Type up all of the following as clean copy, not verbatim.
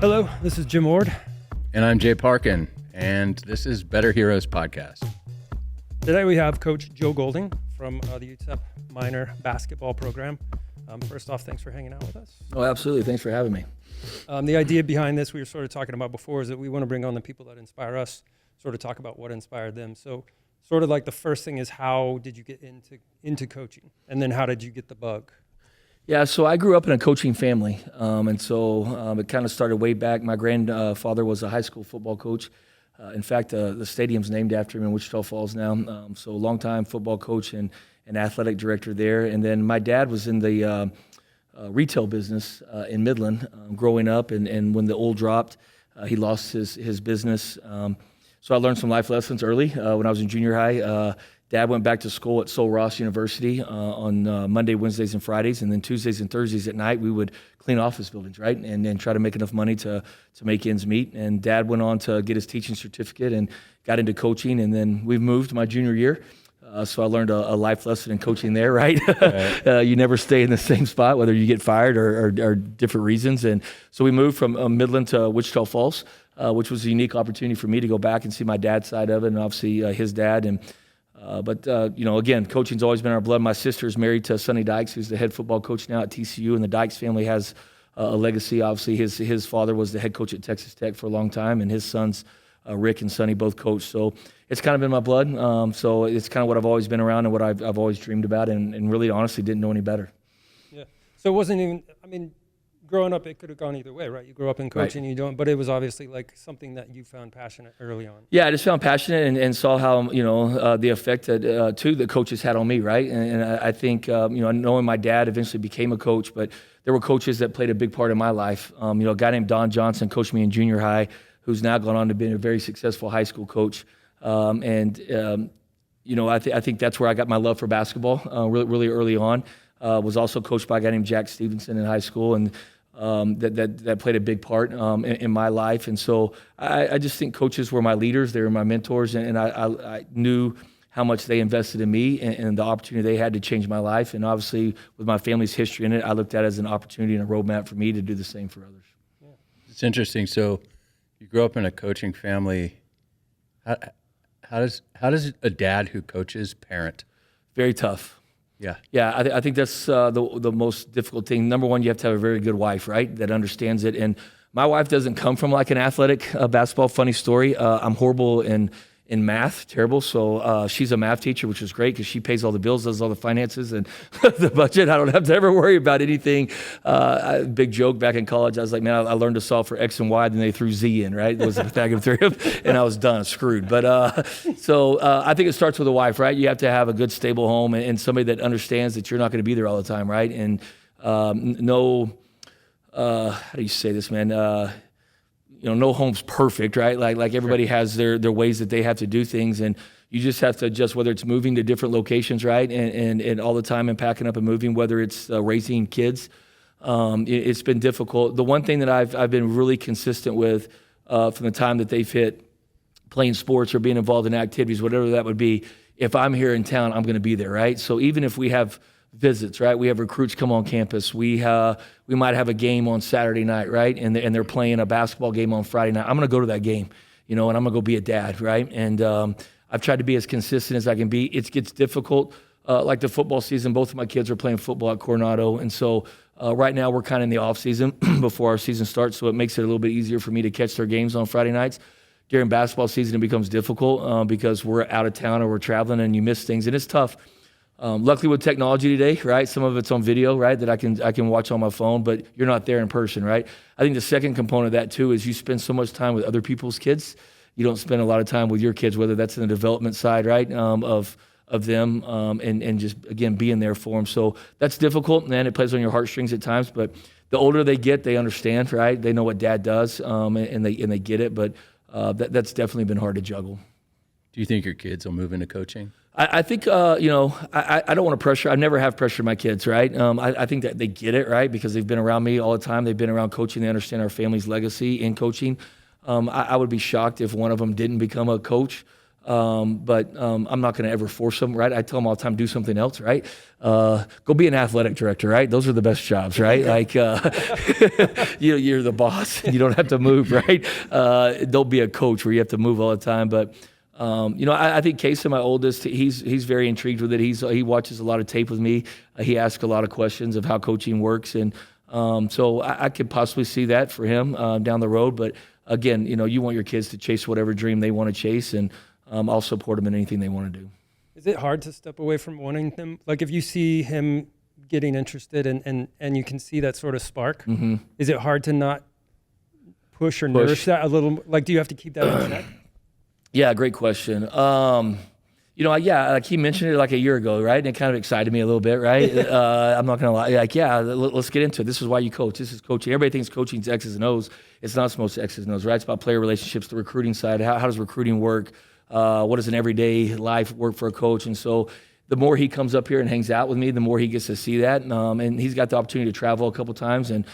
Hello, this is Jim Ward. And I'm Jay Parkin, and this is Better Heroes Podcast. Today we have Coach Joe Golding from the UTEP Miner basketball program. First off, thanks for hanging out with us. Oh, absolutely. Thanks for having me. The idea behind this, we were sort of talking about before, is that we want to bring on the people that inspire us, sort of talk about what inspired them. So sort of like the first thing is, how did you get into coaching? And then how did you get the bug? Yeah, so I grew up in a coaching family, and so it kind of started way back. My grandfather was a high school football coach. In fact, the stadium's named after him in Wichita Falls now. So a longtime football coach and athletic director there. And then my dad was in the retail business in Midland growing up, and when the oil dropped, he lost his business. So I learned some life lessons early when I was in junior high. Dad went back to school at Sul Ross University on Monday, Wednesdays, and Fridays, and then Tuesdays and Thursdays at night we would clean office buildings, right, and then try to make enough money to make ends meet. And Dad went on to get his teaching certificate and got into coaching, and then we moved my junior year. So I learned a life lesson in coaching there, right? You never stay in the same spot, whether you get fired or different reasons. And so we moved from Midland to Wichita Falls, which was a unique opportunity for me to go back and see my dad's side of it, and obviously his dad. And But again, coaching's always been in our blood. My sister's married to Sonny Dykes, who's the head football coach now at TCU, and the Dykes family has a legacy. Obviously, his father was the head coach at Texas Tech for a long time, and his sons, Rick and Sonny, both coached. So it's kind of in my blood. So it's kind of what I've always been around and what I've always dreamed about, and really honestly didn't know any better. Yeah. So it wasn't even, growing up, it could have gone either way, right? You grew up in coaching, right. You don't, but it was obviously like something that you found passionate early on. Yeah, I just found passionate and saw how, the effect that the coaches had on me, right? And I think, knowing my dad eventually became a coach, but there were coaches that played a big part in my life. A guy named Don Johnson coached me in junior high, who's now gone on to be a very successful high school coach. I think that's where I got my love for basketball really early on. Was also coached by a guy named Jack Stevenson in high school, and that played a big part in my life. And so I just think coaches were my leaders. They were my mentors, and I knew how much they invested in me and the opportunity they had to change my life. And obviously, with my family's history in it, I looked at it as an opportunity and a roadmap for me to do the same for others. Yeah. It's interesting. So you grew up in a coaching family. How does a dad who coaches parent? Very tough. Yeah, I think that's the most difficult thing. Number one, you have to have a very good wife, right, that understands it. And my wife doesn't come from like an athletic basketball. Funny story, I'm horrible in math, terrible. So she's a math teacher, which is great because she pays all the bills, does all the finances and the budget. I don't have to ever worry about anything. Big joke back in college, I was like, man, I learned to solve for X and Y, then they threw Z in, right? It was a Pythagorean theorem, and I was done, screwed. But so I think it starts with a wife, right? You have to have a good, stable home and somebody that understands that you're not going to be there all the time, right? And how do you say this, man? No home's perfect, right? Like everybody has their ways that they have to do things, and you just have to adjust, whether it's moving to different locations, right? And all the time and packing up and moving, whether it's raising kids. It's been difficult. The one thing that I've been really consistent with from the time that they've hit playing sports or being involved in activities, whatever that would be, if I'm here in town, I'm going to be there, right? So even if we have visits, right? We have recruits come on campus. We might have a game on Saturday night, right? And they're playing a basketball game on Friday night. I'm going to go to that game, and I'm going to go be a dad, right? And I've tried to be as consistent as I can be. It gets difficult. Like the football season, both of my kids are playing football at Coronado, and so right now we're kind of in the off season before our season starts, so it makes it a little bit easier for me to catch their games on Friday nights. During basketball season, it becomes difficult because we're out of town or we're traveling, and you miss things, and it's tough. Luckily with technology today, right? Some of it's on video, right? That I can watch on my phone, but you're not there in person, right? I think the second component of that too is you spend so much time with other people's kids. You don't spend a lot of time with your kids, whether that's in the development side, right? Of them, and just again being there for them. So that's difficult, and it plays on your heartstrings at times. But the older they get, they understand, right? They know what dad does, and they get it. But that's definitely been hard to juggle. Do you think your kids will move into coaching? I think, I don't want to pressure. I never have pressured my kids, right? I think that they get it, right? Because they've been around me all the time. They've been around coaching. They understand our family's legacy in coaching. I would be shocked if one of them didn't become a coach. but I'm not going to ever force them, right? I tell them all the time, do something else, right? Go be an athletic director, right? Those are the best jobs, right? Like you're the boss, and you don't have to move, right? Don't be a coach where you have to move all the time. But I think Casey, my oldest, he's very intrigued with it. He watches a lot of tape with me. He asks a lot of questions of how coaching works, and so I could possibly see that for him down the road. But again, you want your kids to chase whatever dream they want to chase, and I'll support them in anything they want to do. Is it hard to step away from wanting them? Like if you see him getting interested and you can see that sort of spark, is it hard to not push or nourish that a little? Like, do you have to keep that in check? Yeah, great question. Like he mentioned it like a year ago, right? And it kind of excited me a little bit, right? I'm not gonna lie. Like, let's get into it. This is why you coach. This is coaching. Everybody thinks coaching is X's and O's. It's not supposed to X's and O's, right? It's about player relationships, the recruiting side. How does recruiting work? What does an everyday life work for a coach? And so the more he comes up here and hangs out with me, the more he gets to see that. And he's got the opportunity to travel a couple times and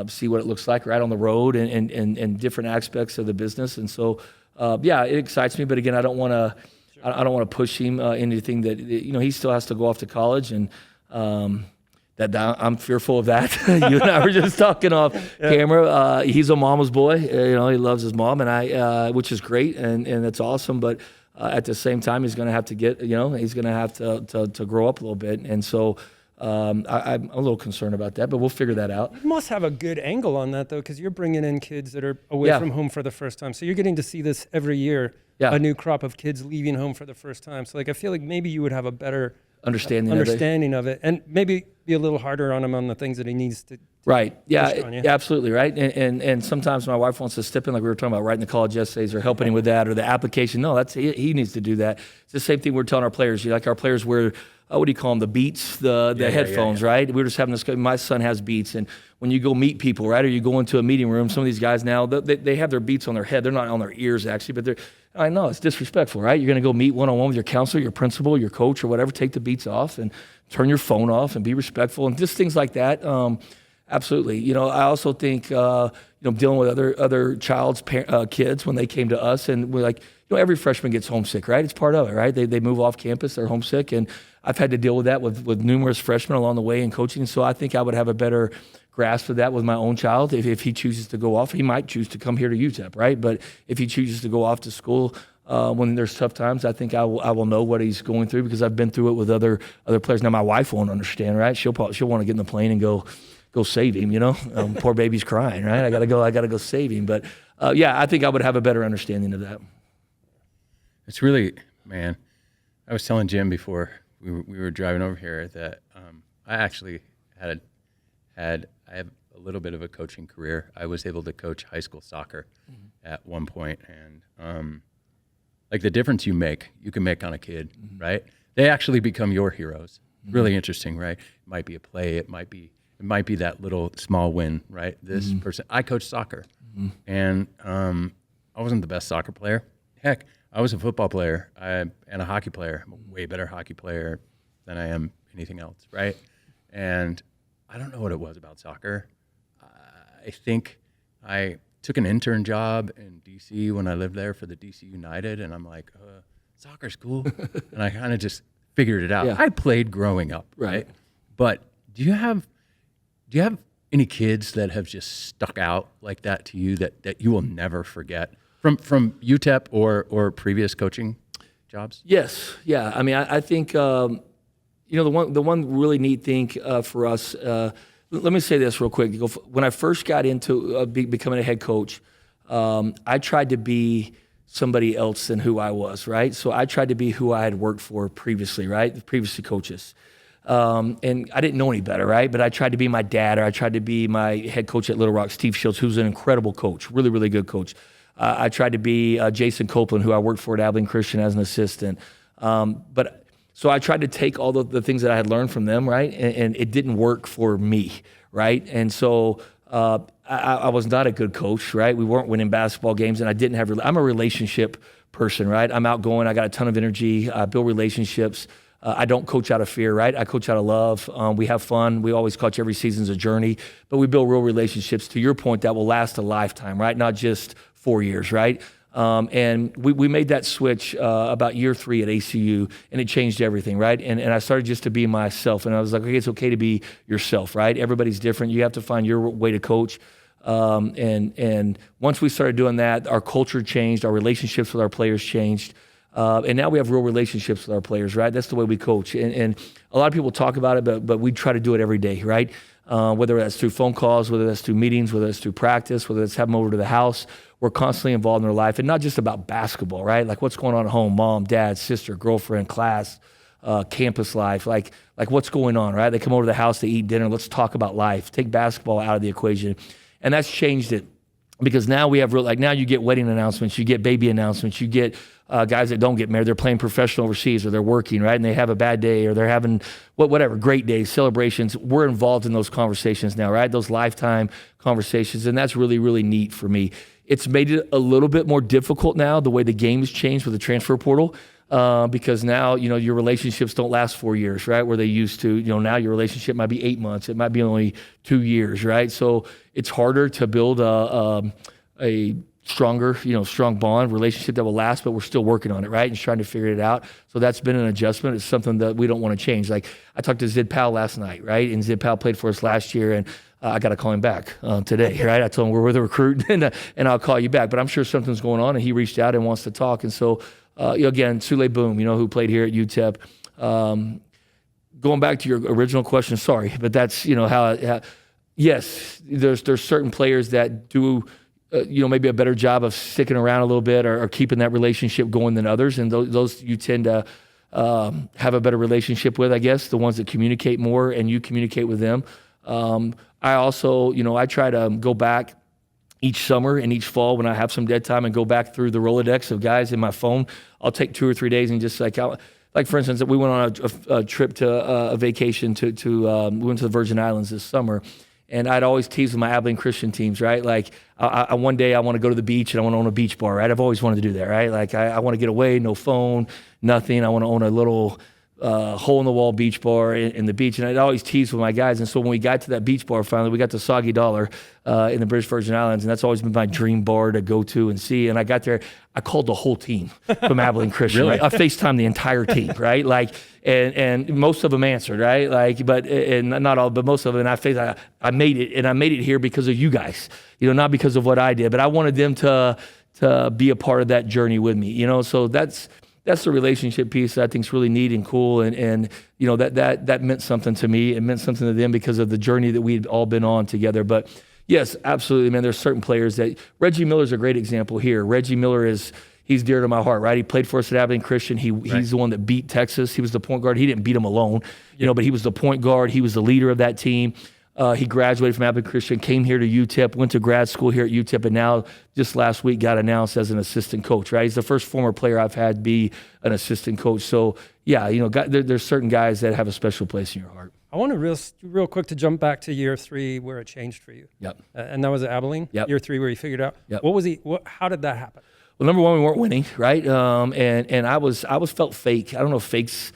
see what it looks like right on the road and different aspects of the business. And so, it excites me. But again, I don't want to push him into anything that he still has to go off to college, and that I'm fearful of that. You and I were just talking off camera. He's a mama's boy. He loves his mom, and which is great, and that's awesome. But at the same time, he's going to have to he's going to have to grow up a little bit, and so. I'm a little concerned about that, but we'll figure that out. You must have a good angle on that, though, because you're bringing in kids that are away from home for the first time. So you're getting to see this every year, a new crop of kids leaving home for the first time. So, I feel like maybe you would have a better understanding of it, and maybe be a little harder on him on the things that he needs to right. Yeah, push on you. Absolutely, right. And sometimes my wife wants to step in, like we were talking about, writing the college essays or helping him with that or the application. No, he needs to do that. It's the same thing we're telling our players. Like our players wear, what do you call them? The Beats, the headphones, right? We're just having this. My son has Beats, and when you go meet people, right, or you go into a meeting room, some of these guys now they have their Beats on their head. They're not on their ears actually, but I know it's disrespectful, right? You're going to go meet one-on-one with your counselor, your principal, your coach, or whatever. Take the Beats off and turn your phone off and be respectful, and just things like that. Absolutely. I also think dealing with other child's kids when they came to us, and we're like, every freshman gets homesick, right? It's part of it, right? They move off campus, they're homesick, and I've had to deal with that with numerous freshmen along the way in coaching. So I think I would have a better grasp of that with my own child. If he chooses to go off, he might choose to come here to UTEP, right? But if he chooses to go off to school when there's tough times, I think I will know what he's going through because I've been through it with other players. Now my wife won't understand, right? She'll want to get in the plane and go save him, poor baby's crying, right? I gotta go save him. But I think I would have a better understanding of that. It's really, man, I was telling Jim before we were driving over here that I actually I have a little bit of a coaching career. I was able to coach high school soccer at one point, and like the difference you can make on a kid, right? They actually become your heroes. Really interesting, right? It might be a play, it might be that little small win, right? This person, I coach soccer, and I wasn't the best soccer player. Heck, I was a football player and a hockey player. I'm a way better hockey player than I am anything else, right? And I don't know what it was about soccer. I think I took an intern job in D.C. when I lived there for the D.C. United, and I'm like, soccer's cool. And I kind of just figured it out. Yeah. I played growing up, right? But do you have any kids that have just stuck out like that to you that you will never forget? From UTEP or previous coaching jobs? Yes, yeah. I mean, I think the one really neat thing for us. Let me say this real quick. When I first got into becoming a head coach, I tried to be somebody else than who I was, right? So I tried to be who I had worked for previously, right? Previously coaches. And I didn't know any better, right? But I tried to be my dad, or I tried to be my head coach at Little Rock, Steve Shields, who's an incredible coach, really, really good coach. I tried to be Jason Copeland, who I worked for at Abilene Christian as an assistant. So I tried to take all the things that I had learned from them, right? And it didn't work for me, right? And so I was not a good coach, right? We weren't winning basketball games, and I didn't have. I'm a relationship person, right? I'm outgoing. I got a ton of energy. I build relationships. I don't coach out of fear, right? I coach out of love. We have fun. We always coach every season's a journey, but we build real relationships, to your point, that will last a lifetime, right? Not just 4 years, right? And we made that switch about year 3 at ACU, and it changed everything, right? And I started just to be myself, and I was like, okay, it's okay to be yourself, right? Everybody's different. You have to find your way to coach. And once we started doing that, our culture changed, our relationships with our players changed. And now we have real relationships with our players, right? That's the way we coach. And a lot of people talk about it, but we try to do it every day, right? Whether that's through phone calls, whether that's through meetings, whether that's through practice, whether it's have them over to the house. We're constantly involved in their life, and not just about basketball, right? Like what's going on at home, mom, dad, sister, girlfriend, class, campus life, like what's going on, right? They come over to the house, they eat dinner, let's talk about life. Take basketball out of the equation. And that's changed it, because now we have now you get wedding announcements, you get baby announcements, you get guys that don't get married, they're playing professional overseas, or they're working, right? And they have a bad day, or they're having whatever, great days, celebrations. We're involved in those conversations now, right? Those lifetime conversations. And that's really, really neat for me. It's made it a little bit more difficult now, the way the game has changed with the transfer portal, because now, your relationships don't last 4 years, right? Where they used to, now your relationship might be 8 months. It might be only 2 years, right? So it's harder to build a stronger, strong bond relationship that will last, but we're still working on it, right? And trying to figure it out. So that's been an adjustment. It's something that we don't want to change. Like I talked to Zid Powell last night, right? And Zid Powell played for us last year, and I got to call him back today, right? I told him we're with a recruit, and I'll call you back. But I'm sure something's going on, and he reached out and wants to talk. And so, again, Sule Boom, who played here at UTEP. Going back to your original question, sorry, but that's how yes, there's certain players that do. Maybe a better job of sticking around a little bit, or keeping that relationship going than others. And those you tend to have a better relationship with, I guess, the ones that communicate more and you communicate with them. I also, I try to go back each summer and each fall when I have some dead time and go back through the Rolodex of guys in my phone. I'll take 2 or 3 days and just like for instance, we went on a trip to a vacation we went to the Virgin Islands this summer. And I'd always tease with my Abilene Christian teams, right? Like, one day I want to go to the beach and I want to own a beach bar, right? I've always wanted to do that, right? Like, I want to get away, no phone, nothing. I want to own a little hole-in-the-wall beach bar in the beach. And I'd always tease with my guys. And so when we got to that beach bar finally, we got to Soggy Dollar in the British Virgin Islands. And that's always been my dream bar to go to and see. And I got there, I called the whole team from Abilene Christian. Really? Right? I FaceTimed the entire team, right? Like, and most of them answered, right? Like, but not all, but most of them. And I made it, and I made it here because of you guys, not because of what I did, but I wanted them to be a part of that journey with me, So that's the relationship piece that I think is really neat and cool, and that meant something to me. It meant something to them because of the journey that we'd all been on together. But yes, absolutely, man. There's certain players that Reggie Miller's a great example here. Reggie Miller he's dear to my heart, right? He played for us at Abilene Christian. He's the one that beat Texas. He was the point guard. He didn't beat him alone, but he was the point guard. He was the leader of that team. He graduated from Abilene Christian, came here to UTEP, went to grad school here at UTEP, and now just last week got announced as an assistant coach, right? He's the first former player I've had be an assistant coach. So, yeah, there's certain guys that have a special place in your heart. I want to real quick to jump back to year 3 where it changed for you. Yep. And that was at Abilene? Yep. Year 3 where you figured out? Yep. How did that happen? Well, number one, we weren't winning, right? And I felt fake. I don't know if fake's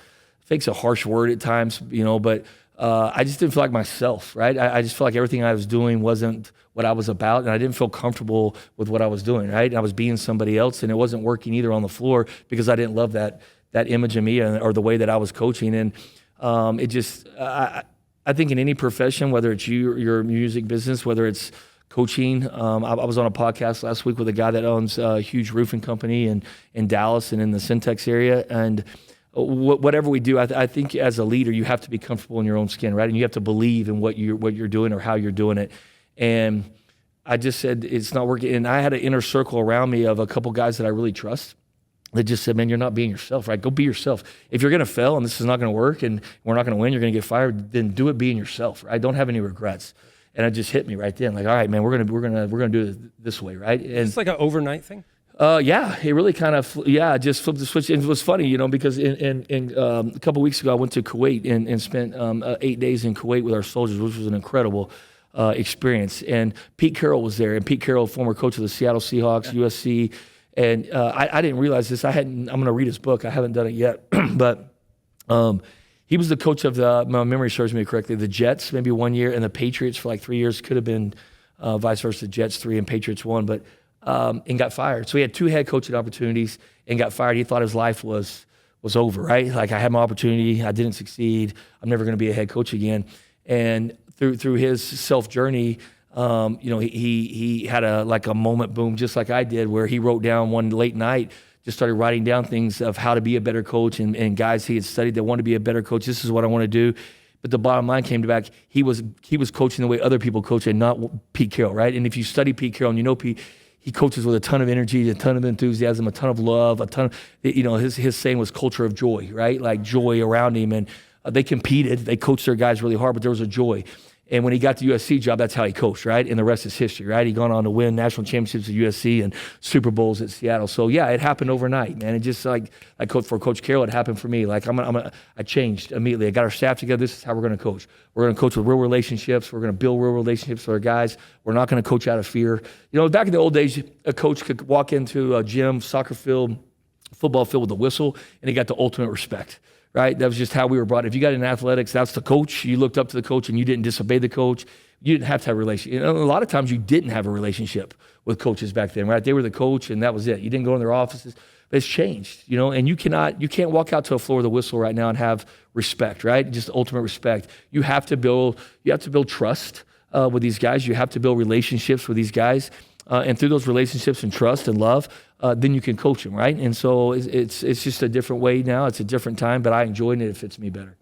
a harsh word at times, but I just didn't feel like myself, right? I just felt like everything I was doing wasn't what I was about, and I didn't feel comfortable with what I was doing, right? I was being somebody else, and it wasn't working either on the floor because I didn't love that image of me or the way that I was coaching. And I think in any profession, whether it's your music business, whether it's coaching. I was on a podcast last week with a guy that owns a huge roofing company in Dallas and in the Syntex area. And whatever we do, I think as a leader, you have to be comfortable in your own skin, right? And you have to believe in what you're doing or how you're doing it. And I just said, it's not working. And I had an inner circle around me of a couple guys that I really trust. They just said, man, you're not being yourself, right? Go be yourself. If you're going to fail and this is not going to work and we're not going to win, you're going to get fired, then do it being yourself, right? Don't have any regrets. And it just hit me right then, like, all right, man, we're gonna do it this way, right? And it's like an overnight thing. Yeah, it really kind of just flipped the switch. And it was funny, because in a couple of weeks ago I went to Kuwait and spent 8 days in Kuwait with our soldiers, which was an incredible experience. And Pete Carroll was there, and Pete Carroll, former coach of the Seattle Seahawks, USC. And I didn't realize this. I'm going to read his book. I haven't done it yet, but. He was the coach of my memory serves me correctly, the Jets maybe 1 year, and the Patriots for like 3 years. Could have been vice versa, Jets 3 and Patriots 1. But and got fired. So he had 2 head coaching opportunities and got fired. He thought his life was over, right? Like, I had my opportunity, I didn't succeed, I'm never going to be a head coach again. And through his self journey, he had a moment, boom, just like I did, where he wrote down one late night, just started writing down things of how to be a better coach, and guys he had studied that want to be a better coach. This is what I want to do. But the bottom line came back, he was coaching the way other people coach, and not Pete Carroll, right? And if you study Pete Carroll, and you know Pete, he coaches with a ton of energy, a ton of enthusiasm, a ton of love, his saying was culture of joy, right? Like joy around him. And they competed, they coached their guys really hard, but there was a joy. And when he got the USC job, that's how he coached, right? And the rest is history, right? He gone on to win national championships at USC and Super Bowls at Seattle. So yeah, it happened overnight, man. It just like for Coach Carroll, it happened for me. Like I changed immediately. I got our staff together. This is how we're going to coach. We're going to coach with real relationships. We're going to build real relationships with our guys. We're not going to coach out of fear. Back in the old days, a coach could walk into a gym, soccer field, football field with a whistle, and he got the ultimate respect. Right? That was just how we were brought. If you got in athletics, that's the coach. You looked up to the coach and you didn't disobey the coach. You didn't have to have a relationship. A lot of times you didn't have a relationship with coaches back then, right? They were the coach and that was it. You didn't go in their offices. But it's changed, and you can't walk out to a floor with a whistle right now and have respect, right? Just ultimate respect. You have to build trust with these guys. You have to build relationships with these guys. And through those relationships and trust and love, then you can coach them, right? And so it's just a different way now. It's a different time, but I enjoy it. It fits me better.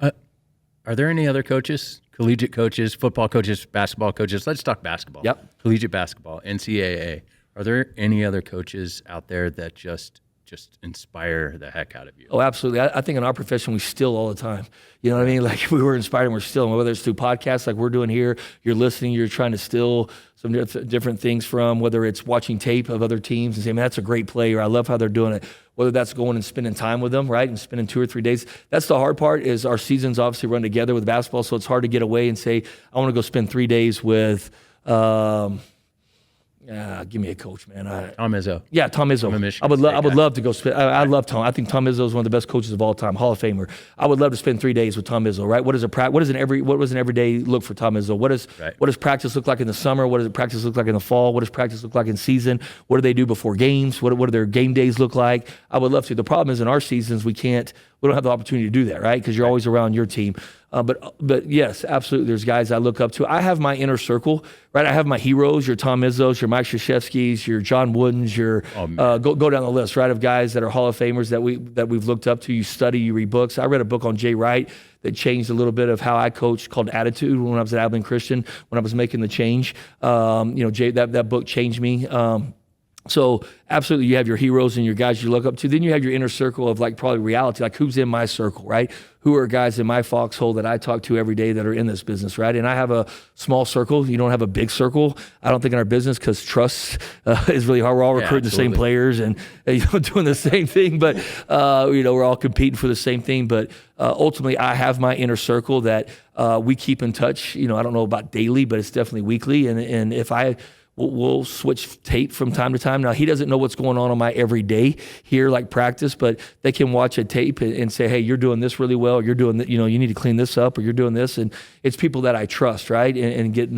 Are there any other coaches, collegiate coaches, football coaches, basketball coaches? Let's talk basketball. Yep. Collegiate basketball, NCAA. Are there any other coaches out there that just inspire the heck out of you? Oh, absolutely. I think in our profession, we still all the time. You know what I mean? Like, we were inspired and we're still, whether it's through podcasts like we're doing here, you're listening, you're trying to still some different things from, whether it's watching tape of other teams and saying, man, that's a great player. I love how they're doing it. Whether that's going and spending time with them, right? And spending 2 or 3 days. That's the hard part, is our seasons obviously run together with basketball. So it's hard to get away and say, I want to go spend 3 days with, give me a coach, man. Tom Izzo. Yeah, Tom Izzo. I would love to go spend. I love Tom. I think Tom Izzo is one of the best coaches of all time, Hall of Famer. I would love to spend 3 days with Tom Izzo. Right? What does an everyday look for Tom Izzo? What does practice look like in the summer? What does practice look like in the fall? What does practice look like in season? What do they do before games? What do their game days look like? I would love to. The problem is in our seasons we don't have the opportunity to do that, right? Because you're always around your team. But yes, absolutely. There's guys I look up to. I have my inner circle, right? I have my heroes, your Tom Izzos, your Mike Krzyzewskis, your John Woodens, your go down the list, right? Of guys that are Hall of Famers that we've looked up to. You study, you read books. I read a book on Jay Wright that changed a little bit of how I coached, called Attitude, when I was at Abilene Christian, when I was making the change. Jay, that book changed me. So absolutely, you have your heroes and your guys you look up to. Then you have your inner circle of probably reality, like who's in my circle, right? Who are guys in my foxhole that I talk to every day that are in this business, right? And I have a small circle. You don't have a big circle, I don't think, in our business, because trust is really hard. We're all recruiting the same players and doing the same thing, but we're all competing for the same thing. But ultimately, I have my inner circle that we keep in touch. I don't know about daily, but it's definitely weekly. And if we'll switch tape from time to time. Now, he doesn't know what's going on my everyday here, like practice, but they can watch a tape and say, hey, you're doing this really well. You're doing, you need to clean this up, or you're doing this. And it's people that I trust, right? And getting,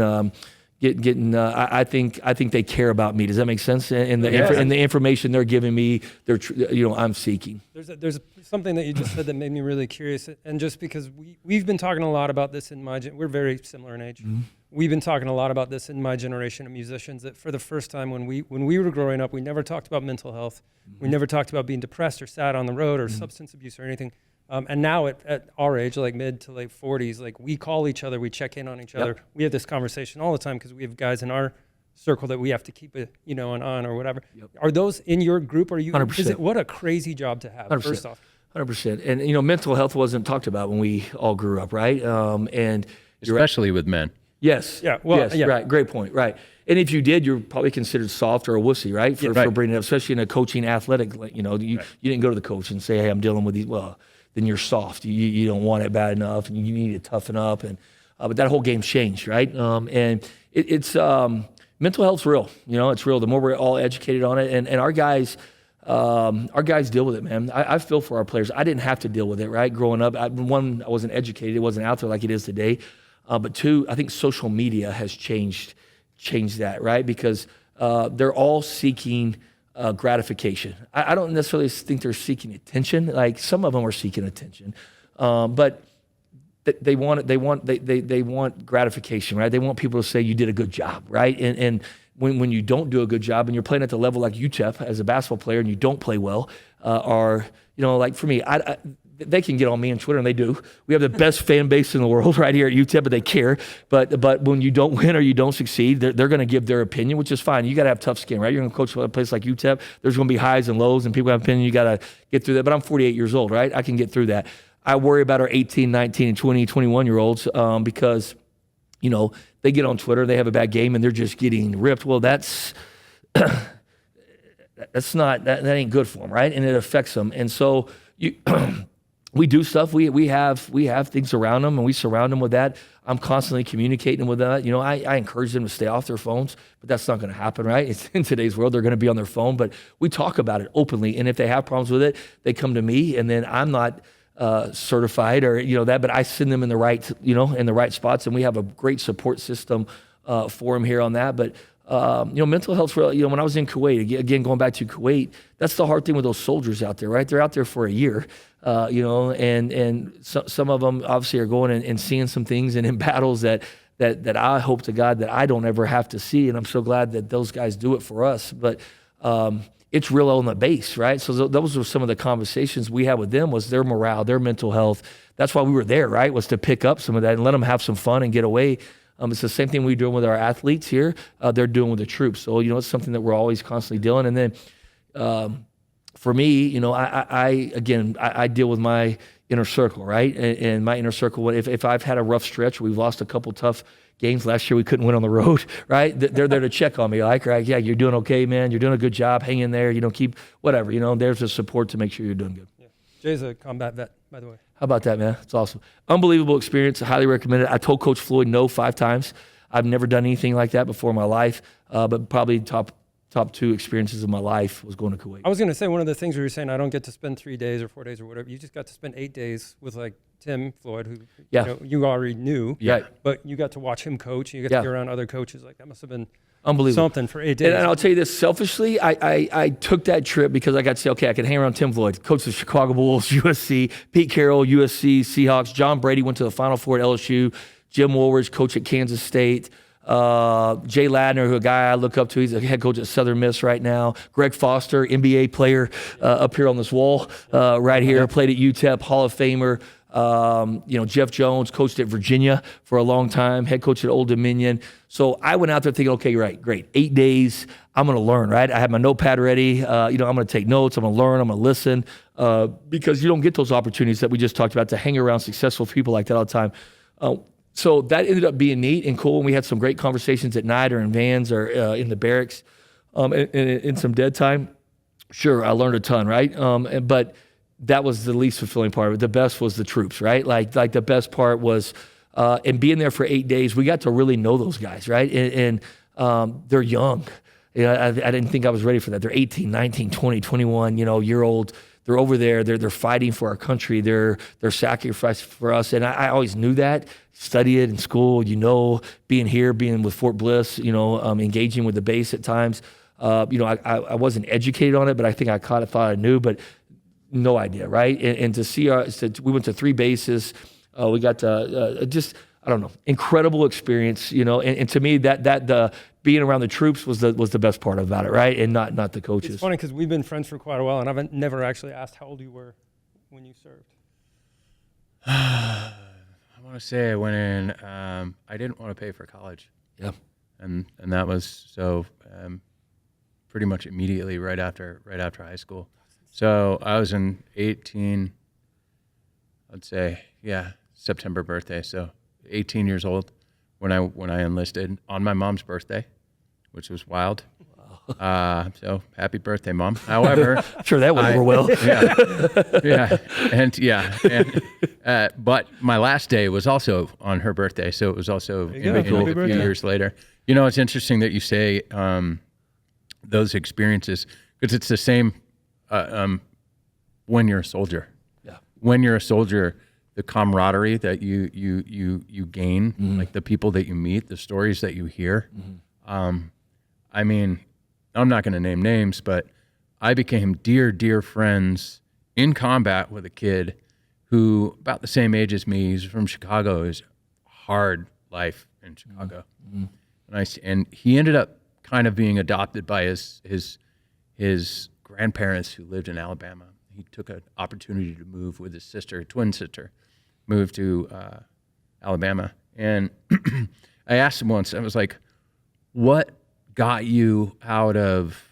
I think they care about me. Does that make sense? And the information they're giving me, I'm seeking. There's something that you just said that made me really curious. And just because we've been talking a lot about this in we're very similar in age. Mm-hmm. We've been talking a lot about this in my generation of musicians, that for the first time when we were growing up, we never talked about mental health. Mm-hmm. We never talked about being depressed or sad on the road or substance abuse or anything. And now at our age, like mid to late 40s, we call each other, we check in on each other. We have this conversation all the time because we have guys in our circle that we have to keep it, on or whatever. Yep. Are those in your group? Are you? 100%. What a crazy job to have. 100%. First off, 100%. And mental health wasn't talked about when we all grew up, right? And especially with men. Yes. Yeah. Well, yes. Yeah. Right. Great point. Right. And if you did, you're probably considered soft or a wussy, right? For bringing it up, especially in a coaching athletic. You didn't go to the coach and say, "Hey, I'm dealing with these." Well, then you're soft. You don't want it bad enough, and you need to toughen up. And but that whole game's changed, right? And it's mental health's real. It's real. The more we're all educated on it, and our guys deal with it, man. I feel for our players. I didn't have to deal with it, right? Growing up, I wasn't educated. It wasn't out there like it is today. But two, I think social media has changed change that, right? Because they're all seeking gratification. I don't necessarily think they're seeking attention. Like some of them are seeking attention, but they want gratification, right? They want people to say you did a good job, right? And when you don't do a good job and you're playing at the level like UTEP as a basketball player and you don't play well, or like for me, they can get on me on Twitter, and they do. We have the best fan base in the world right here at UTEP, but they care. But when you don't win or you don't succeed, they're going to give their opinion, which is fine. You got to have tough skin, right? You're going to coach a place like UTEP. There's going to be highs and lows, and people have opinion. You got to get through that. But I'm 48 years old, right? I can get through that. I worry about our 18, 19, and 20, 21-year-olds because, they get on Twitter, they have a bad game, and they're just getting ripped. Well, that's not that ain't good for them, right? And it affects them. And so we do stuff. We have things around them, and we surround them with that. I'm constantly communicating with that. I encourage them to stay off their phones, but that's not going to happen, right? It's in today's world, they're going to be on their phone, but we talk about it openly. And if they have problems with it, they come to me, and then I'm not certified or that, but I send them in the right in the right spots, and we have a great support system for them here on that. But mental health for when I was in Kuwait, again going back to Kuwait, that's the hard thing with those soldiers out there, right? They're out there for a year, and some of them obviously are going and seeing some things and in battles that I hope to God that I don't ever have to see, and I'm so glad that those guys do it for us. But it's real on the base, right? So those were some of the conversations we had with them, was their morale, their mental health. That's why we were there, right? Was to pick up some of that and let them have some fun and get away. It's the same thing we're doing with our athletes here. They're doing with the troops. So, it's something that we're always constantly dealing. And then for me, I deal with my inner circle, right? And my inner circle, if I've had a rough stretch, we've lost a couple tough games. Last year we couldn't win on the road, right? They're there to check on me, like, right, yeah, you're doing okay, man. You're doing a good job. Hang in there. Keep whatever. There's a support to make sure you're doing good. Yeah. Jay's a combat vet, by the way. How about that, man? It's awesome. Unbelievable experience. I highly recommend it. I told Coach Floyd no 5 times. I've never done anything like that before in my life, but probably top 2 experiences of my life was going to Kuwait. I was going to say, one of the things where you're saying I don't get to spend 3 days or 4 days or whatever, you just got to spend 8 days with like Tim Floyd, who you already knew, but you got to watch him coach. You got to be around other coaches. Like that must have been unbelievable. Something for 8 days. And I'll tell you this, selfishly, I took that trip because I got to say, okay, I can hang around Tim Floyd, coach the Chicago Bulls, USC, Pete Carroll, USC, Seahawks, John Brady went to the Final Four at LSU, Jim Woolridge, coach at Kansas State, Jay Ladner, who a guy I look up to, he's a head coach at Southern Miss right now. Greg Foster, NBA player, up here on this wall, right here, played at UTEP, Hall of Famer. Jeff Jones coached at Virginia for a long time, head coach at Old Dominion. So I went out there thinking, okay, right, great. 8 days, I'm going to learn, right? I had my notepad ready. I'm going to take notes. I'm going to learn. I'm going to listen, because you don't get those opportunities that we just talked about to hang around successful people like that all the time. So that ended up being neat and cool. And we had some great conversations at night or in vans or in the barracks, in some dead time. Sure, I learned a ton, right? But that was the least fulfilling part of it. The best was the troops, right? Like the best part was, and being there for 8 days, we got to really know those guys, right? And they're young. I didn't think I was ready for that. They're 18, 19, 20, 21, year old. They're over there. They're fighting for our country. They're sacrificing for us. And I always knew that. Study it in school, being here, being with Fort Bliss, engaging with the base at times. I wasn't educated on it, but I think I thought I knew, but no idea, right? And to see we went to 3 bases. We got just, I don't know, incredible experience, and to me that the being around the troops was the best part about it, right? And not the coaches. It's funny because we've been friends for quite a while, and I've never actually asked how old you were when you served. I want to say I went in. I didn't want to pay for college. Yeah, and that was so pretty much immediately right after high school. So I was in 18. I'd say September birthday. So 18 years old when I enlisted on my mom's birthday, which was wild. So happy birthday, Mom. However, I'm sure that went over well. But my last day was also on her birthday, so it was also a few years later. It's interesting that you say those experiences, because it's the same when you're a soldier. Yeah. When you're a soldier, the camaraderie that you gain, like the people that you meet, the stories that you hear. I mean, I'm not going to name names, but I became dear friends in combat with a kid who about the same age as me. He's from Chicago. It was hard life in Chicago. And he ended up kind of being adopted by his grandparents who lived in Alabama. He took an opportunity to move with his sister, twin sister, moved to Alabama. And I asked him once, I was like, what got you out of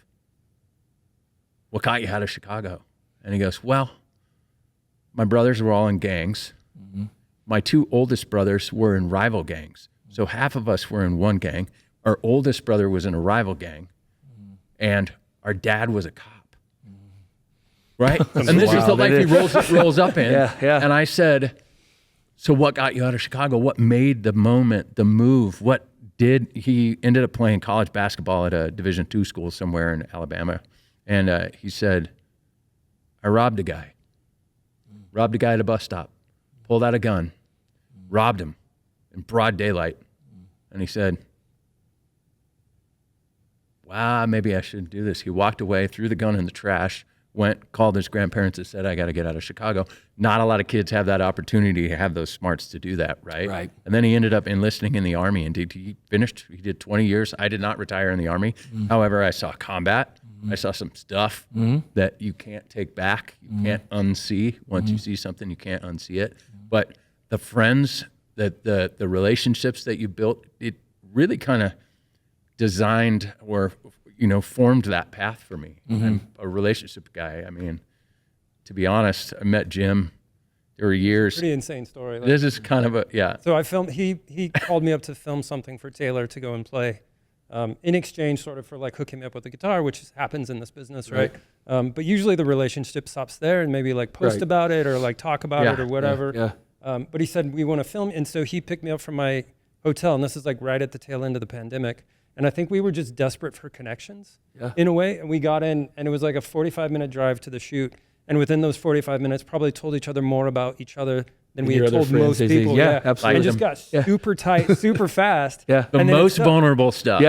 Chicago? And he goes, well, my brothers were all in gangs. My two oldest brothers were in rival gangs. So half of us were in one gang. Our oldest brother was in a rival gang. And our dad was a cop. Right? And this is the life he rolls up in. Yeah. And I said, so what got you out of Chicago? What made the moment, the move? He ended up playing college basketball at a Division II school somewhere in Alabama. And he said, I robbed a guy at a bus stop, pulled out a gun, robbed him in broad daylight. And he said, wow, maybe I shouldn't do this. He walked away, threw the gun in the trash, called his grandparents and said, I got to get out of Chicago. Not a lot of kids have that opportunity to have those smarts to do that, right? Right. And then he ended up enlisting in the Army, and he did 20 years. I did not retire in the Army. However, I saw combat. I saw some stuff that you can't take back. You can't unsee. Once you see something, you can't unsee it. But the friends, the relationships that you built, it really kind of designed or formed that path for me. I'm a relationship guy. I mean, to be honest, I met Jim. There were years. Pretty insane story. This is kind of a. So I filmed. He called me up to film something for Taylor to go and play, in exchange sort of for like hooking me up with the guitar, which happens in this business, right? But usually the relationship stops there, and maybe like post about it or like talk about it or whatever. But he said we want to film, and so he picked me up from my hotel, and this is like right at the tail end of the pandemic. And I think we were just desperate for connections in a way. And we got in, and it was like a 45-minute drive to the shoot. And within those 45 minutes, probably told each other more about each other than we had told most people. Yeah, absolutely. And just got super tight, super fast. The most vulnerable stuff.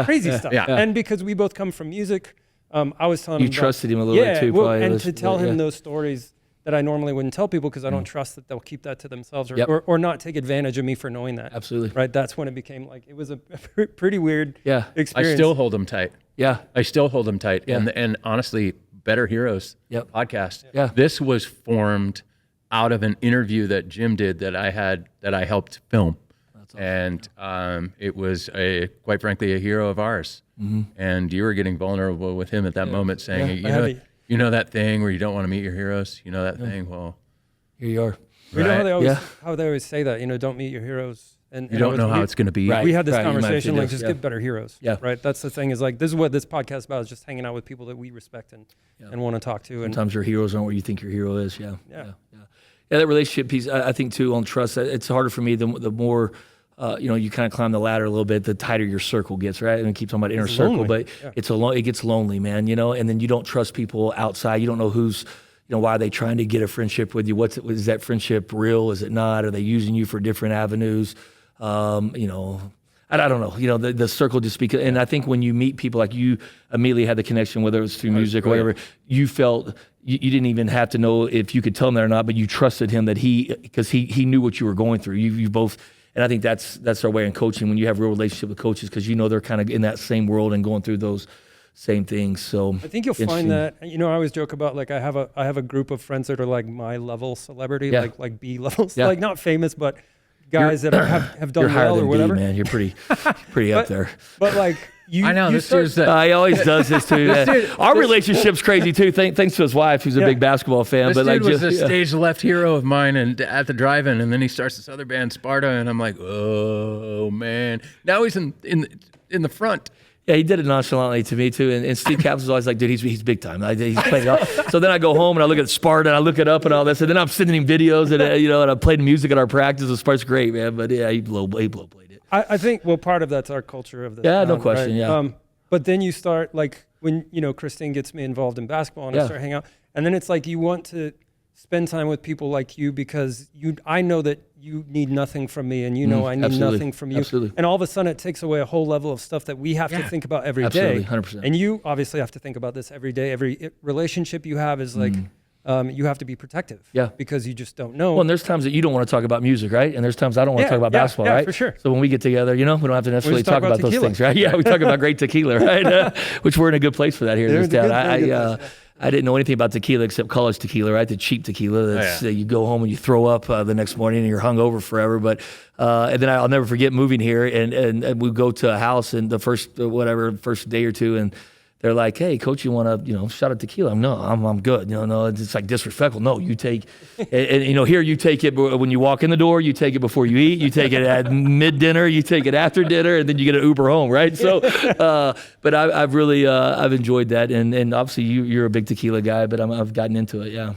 Crazy stuff. And because we both come from music, I was telling him. You trusted him a little bit too, probably. And to tell him those stories that I normally wouldn't tell people because I don't trust that they'll keep that to themselves or not take advantage of me for knowing that. Absolutely. Right. That's when it became like, it was a pretty weird experience. I still hold them tight. I still hold them tight. Yeah. And honestly, Better Heroes podcast. Yeah. This was formed out of an interview that Jim did that I helped film. That's awesome. And it was quite frankly a hero of ours. And you were getting vulnerable with him at that moment, saying, you know that thing where you don't want to meet your heroes? You know that thing? Well, here you are. You know how they always say that, don't meet your heroes. And you don't know how it's going to be. Right. We had this conversation, like just get better heroes. Yeah. Right. That's the thing is like, this is what this podcast is about, is just hanging out with people that we respect and want to talk to. And sometimes your heroes aren't what you think your hero is. Yeah, that relationship piece, I think too, on trust, it's harder for me the more, you kind of climb the ladder a little bit, the tighter your circle gets, right? And we keep talking about inner circle, but it gets lonely, man, and then you don't trust people outside. You don't know who's, why are they trying to get a friendship with you? Is that friendship real? Is it not? Are they using you for different avenues? I don't know, the circle just speaks. And I think when you meet people, like you immediately had the connection, whether it was through music or whatever, you felt you didn't even have to know if you could tell him that or not, but you trusted him because he knew what you were going through. You both, and I think that's our way in coaching, when you have real relationship with coaches, because they're kind of in that same world and going through those same things. So I think you'll find that, I always joke about, like, I have a group of friends that are like my level celebrity, like B levels, like not famous, but guys that have done well or whatever. Man, you're pretty up there. But like I know this dude's he always does this too. Our relationship's crazy too. Thanks to his wife, who's a big basketball fan. This but dude was a stage left hero of mine, and at the drive-in, and then he starts this other band, Sparta, and I'm like, oh man. Now he's in the front. Yeah, he did it nonchalantly to me too. And Steve Capps was always like, dude, he's big time. He's playing it off. So then I go home and I look at Sparta and I look it up and all this. And then I'm sending him videos and and I played music at our practice. The Sparta's great, man. But yeah, he blow played it. I think part of that's our culture of this. Yeah, no question. Right? Yeah. But then you start, like, when Christine gets me involved in basketball and I start hanging out, and then it's like you want to spend time with people like you because I know that you need nothing from me, and you know I need absolutely. nothing from you. Absolutely. And all of a sudden, it takes away a whole level of stuff that we have to think about every day. Absolutely, 100%. And you obviously have to think about this every day. Every relationship you have is like you have to be protective. Yeah. Because you just don't know. Well, and there's times that you don't want to talk about music, right? And there's times I don't want to talk about basketball, right? for sure. So when we get together, we don't have to necessarily just talk talk about those tequila. things, right? Yeah, we talk about great tequila, right? Which we're in a good place for that here in this town. Very good place, I didn't know anything about tequila except college tequila, right? The cheap tequila. That's you go home and you throw up the next morning and you're hungover forever. But and then I'll never forget moving here and we go to a house and the first day or two and they're like, hey, coach, you want to, shot of tequila? No, I'm good. No, it's like disrespectful. No, you take, and here you take it when you walk in the door, you take it before you eat, you take it at mid-dinner, you take it after dinner, and then you get an Uber home, right? So, but I've really, I've enjoyed that. And obviously you're a big tequila guy, but I've gotten into it, yeah.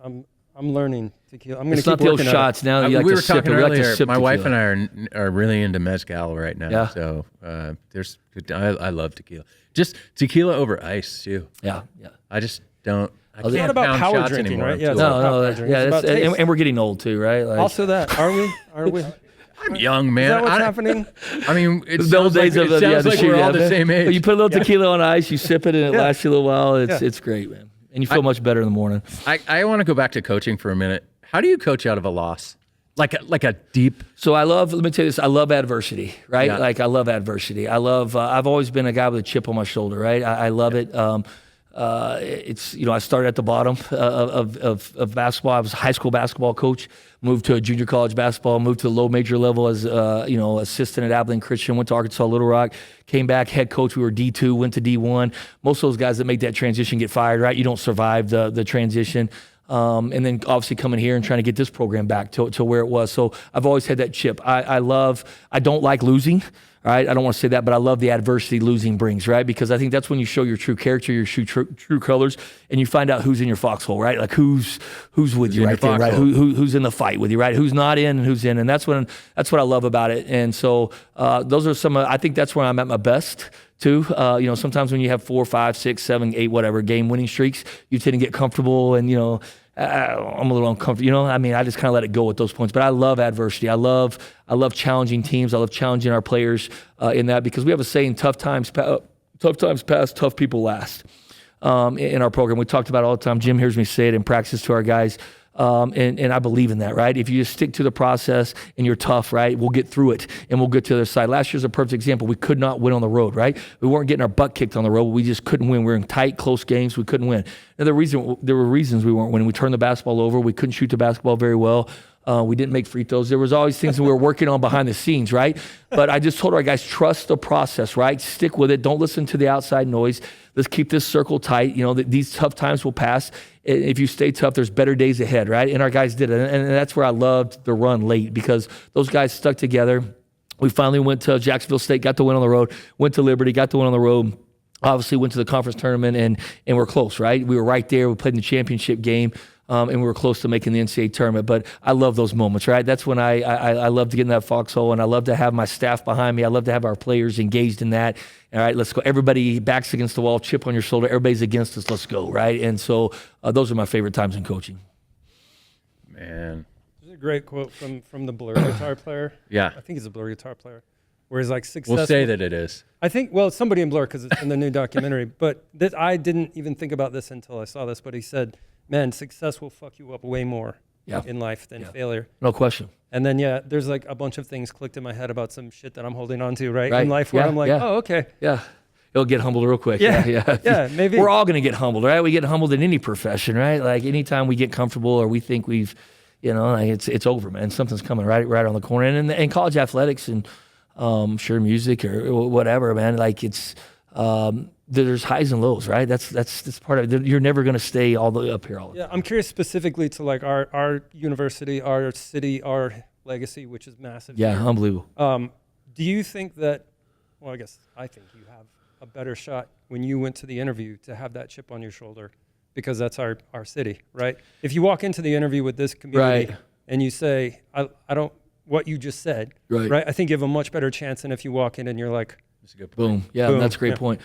I'm learning tequila. I'm going to It's keep not the old working shots now. You like we to were sip talking it. We like to earlier. sip My wife tequila. and I are really into mezcal right now. Yeah. So I love tequila. Just tequila over ice too. Yeah. I just don't. I It's can't not about pound power shots drinking, anymore. right? I'm Yeah, too it's old. not about power drinking. It's about taste. And we're getting old too, right? Like, Also that, are we? Are we? I'm young, man. Is that what's I- happening? I mean, it the old sounds like, days of it sounds like we're all the man. same age. But you put a little tequila on ice, you sip it, and it Yeah. lasts you a little while. Yeah. It's great, man. And you feel much better in the morning. I want to go back to coaching for a minute. How do you coach out of a loss? Like a deep. So let me tell you this, I love adversity, right? Yeah. Like I love adversity. I love, I've always been a guy with a chip on my shoulder, right? I love it. It's, I started at the bottom of basketball. I was a high school basketball coach, moved to a junior college basketball, moved to the low major level as, assistant at Abilene Christian, went to Arkansas Little Rock, came back, head coach. We were D2, went to D1. Most of those guys that make that transition get fired, right? You don't survive the transition. And then obviously coming here and trying to get this program back to where it was. So I've always had that chip. I don't like losing, right? I don't want to say that, but I love the adversity losing brings, right? Because I think that's when you show your true character, your true colors, and you find out who's in your foxhole, right? Like who's with you right there, right? Who's in the fight with you, right? Who's not in and who's in. And that's what I love about it. And so those are I think that's where I'm at my best too. Sometimes when you have 4, 5, 6, 7, 8, whatever game winning streaks, you tend to get comfortable and, I'm a little uncomfortable. I just kind of let it go at those points. But I love adversity. I love challenging teams. I love challenging our players in that because we have a saying: tough times pass, tough people last. In our program, we talked about it all the time. Jim hears me say it in practice to our guys. And I believe in that, right? If you just stick to the process and you're tough, right, we'll get through it and we'll get to the other side. Last year's a perfect example. We could not win on the road, right? We weren't getting our butt kicked on the road. We just couldn't win. We were in tight, close games. We couldn't win. And there were reasons we weren't winning. We turned the basketball over. We couldn't shoot the basketball very well. We didn't make free throws. There was always things that we were working on behind the scenes, right? But I just told our guys, trust the process, right? Stick with it. Don't listen to the outside noise. Let's keep this circle tight. These tough times will pass. If you stay tough, there's better days ahead, right? And our guys did it. And that's where I loved the run late because those guys stuck together. We finally went to Jacksonville State, got the win on the road, went to Liberty, got the win on the road. Obviously went to the conference tournament and we're close, right? We were right there. We played in the championship game. And we were close to making the NCAA tournament. But I love those moments, right? That's when I love to get in that foxhole, and I love to have my staff behind me. I love to have our players engaged in that. All right, let's go. Everybody backs against the wall, chip on your shoulder. Everybody's against us. Let's go, right? And so those are my favorite times in coaching. Man. There's a great quote from the Blur guitar player. Yeah. I think he's a Blur guitar player. Where he's like successful. We'll say that it is. I think, it's somebody in Blur because it's in the new documentary. But I didn't even think about this until I saw this. But he said, man, success will fuck you up way more in life than failure. No question. And then, there's like a bunch of things clicked in my head about some shit that I'm holding on to, right? In life where I'm like, oh, okay. Yeah. You'll get humbled real quick. Yeah, maybe. We're all going to get humbled, right? We get humbled in any profession, right? Like anytime we get comfortable or we think we've, it's over, man. Something's coming right on the corner. And college athletics and sure music or whatever, man. Like it's there's highs and lows, right? That's part of it. You're never going to stay all the way up here all the time. Yeah, I'm curious specifically to like our university, our city, our legacy, which is massive. Yeah, here. unbelievable. Do you think that? Well, I think you have a better shot when you went to the interview to have that chip on your shoulder, because that's our city, right? If you walk into the interview with this community and you say, I don't. What you just said, right? I think you have a much better chance than if you walk in and you're like, that's a good point. Boom. Yeah, that's a great point.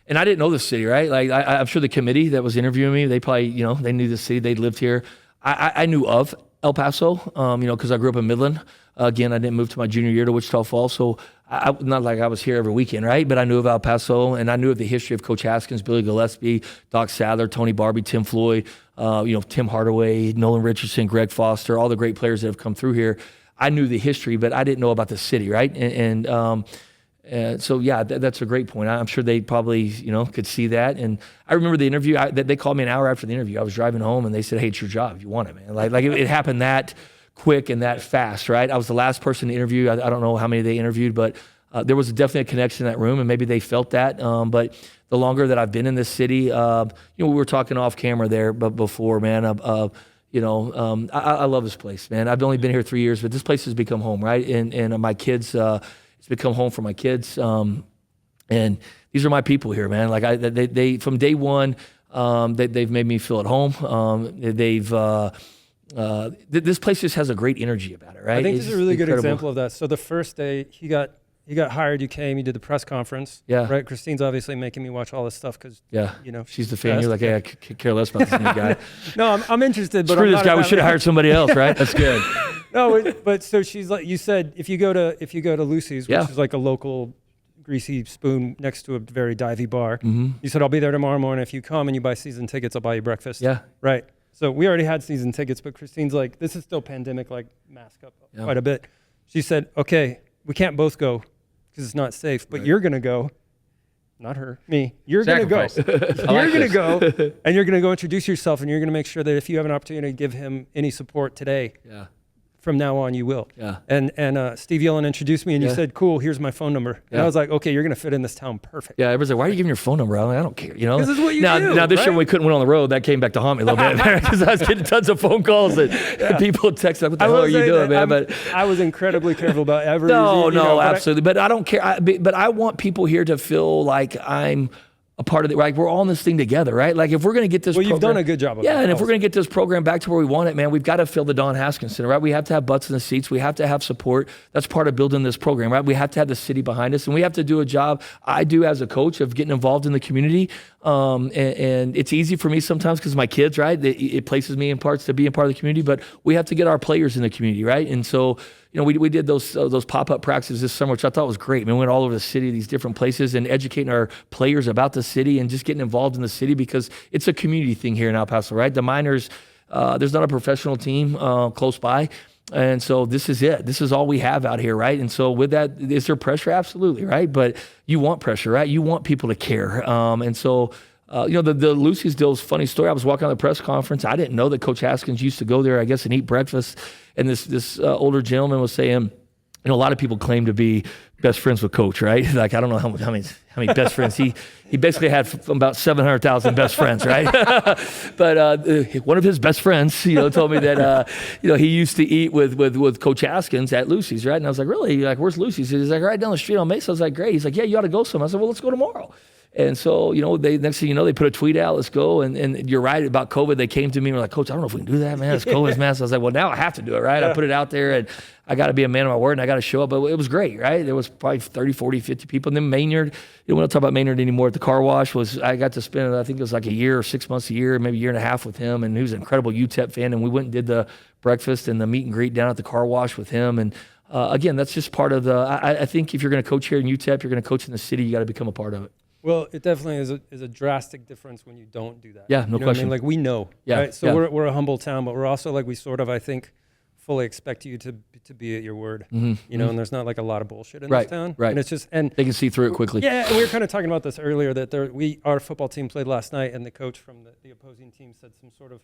And I didn't know the city, right? Like I'm sure the committee that was interviewing me, they probably, they knew the city. They lived here. I knew of El Paso, because I grew up in Midland. Again, I didn't move to my junior year to Wichita Falls, so I not like I was here every weekend, right? But I knew of El Paso, and I knew of the history of Coach Haskins, Billy Gillespie, Doc Sadler, Tony Barbie, Tim Floyd, Tim Hardaway, Nolan Richardson, Greg Foster, all the great players that have come through here. I knew the history, but I didn't know about the city, right? So yeah, that's a great point. I'm sure they probably, could see that. And I remember the interview. They called me an hour after the interview. I was driving home, and they said, "Hey, it's your job. You want it, man." Like it happened that quick and that fast, right? I was the last person to interview. I don't know how many they interviewed, but there was definitely a connection in that room, and maybe they felt that. But the longer that I've been in this city, we were talking off camera there, but before, man, I love this place, man. I've only been here 3 years, but this place has become home, right? And my kids, it's become home for my kids. And these are my people here, man. Like they from day one, they've made me feel at home. This place just has a great energy about it, right? I think It's this is a really good incredible. example of that. So the first day he got hired, you came, you did the press conference. Yeah. Right. Christine's obviously making me watch all this stuff because Yeah, she's the fan. You're like, hey, I could care less about this new guy. no, I'm interested, but Screw I'm this not guy. We about- should have hired somebody else, right? That's good. No, but so she's like, you said if you go to Lucy's, which Yeah. is like a local greasy spoon next to a very divey bar. Mm-hmm. You said I'll be there tomorrow morning. If you come and you buy season tickets, I'll buy you breakfast. Yeah. Right. So we already had season tickets, but Christine's like, this is still pandemic, like mask up Yeah. quite a bit. She said, okay, we can't both go because it's not safe, but you're going to go. Not her, me. You're going to go. Sacrifice. You're going to go and you're going to go introduce yourself and you're going to make sure that if you have an opportunity to give him any support today, Yeah. from now on you will. Yeah. And Steve Yellen introduced me and you Yeah. said, cool, here's my phone number. And Yeah. I was like, okay, you're going to fit in this town perfect. Yeah, everybody's like, why are you giving your phone number out? I don't care, This is what you now, do, Now, this year right? when we couldn't win on the road, that came back to haunt me a little bit because I was getting tons of phone calls and people texting, like, what the hell will are you say doing, that man? But I was incredibly careful about ever. no, but absolutely. But I don't care. But I want people here to feel like I'm a part of it. Like we're all in this thing together, right? Like if we're going to get this Well, you've program- done a good job of Yeah, that. and if we're going to get this program back to where we want it, man, we've got to fill the Don Haskins Center, right? We have to have butts in the seats. We have to have support. That's part of building this program, right? We have to have the city behind us, and we have to do a job, I do as a coach, of getting involved in the community. And it's easy for me sometimes because my kids, right? It places me in parts to be a part of the community, but we have to get our players in the community, right? And so, we did those pop-up practices this summer, which I thought was great. I mean, we went all over the city, these different places, and educating our players about the city and just getting involved in the city because it's a community thing here in El Paso, right? The Miners, there's not a professional team close by. And so this is it. This is all we have out here, right? And so with that, is there pressure? Absolutely, right? But you want pressure, right? You want people to care. And so, the Lucy's deal is a funny story. I was walking on the press conference. I didn't know that Coach Haskins used to go there, I guess, and eat breakfast. And this older gentleman was saying, a lot of people claim to be best friends with Coach, right? Like, I don't know how many best friends. He basically had about 700,000 best friends, right? But one of his best friends, told me that, he used to eat with Coach Haskins at Lucy's, right? And I was like, really? Like, where's Lucy's? He's like, right down the street on Mesa. I was like, great. He's like, yeah, you ought to go some. I said, well, let's go tomorrow. And so, next thing you know, they put a tweet out, let's go. And you're right about COVID. They came to me and were like, Coach, I don't know if we can do that, man. It's COVID, man. So I was like, well, now I have to do it, right? I put it out there and I got to be a man of my word and I got to show up. But it was great, right? There was probably 30, 40, 50 people. And then Maynard, we don't talk about Maynard anymore. At the car wash I got to spend, I think it was like a year or 6 months a year, maybe a year and a half with him. And he was an incredible UTEP fan. And we went and did the breakfast and the meet and greet down at the car wash with him. And again, that's just part of I think if you're going to coach here in UTEP, you're going to coach in the city, you got to become a part of it. Well, it definitely is a drastic difference when you don't do that. Yeah, no You know what I question. mean? Like we know, Yeah, right? So yeah. we're a humble town, but we're also like we sort of, I think, fully expect you to be at your word. And there's not like a lot of bullshit in Right, this town. right. And it's just and They can see through it quickly. yeah, and we were kind of talking about this earlier that our football team played last night, and the coach from the opposing team said some sort of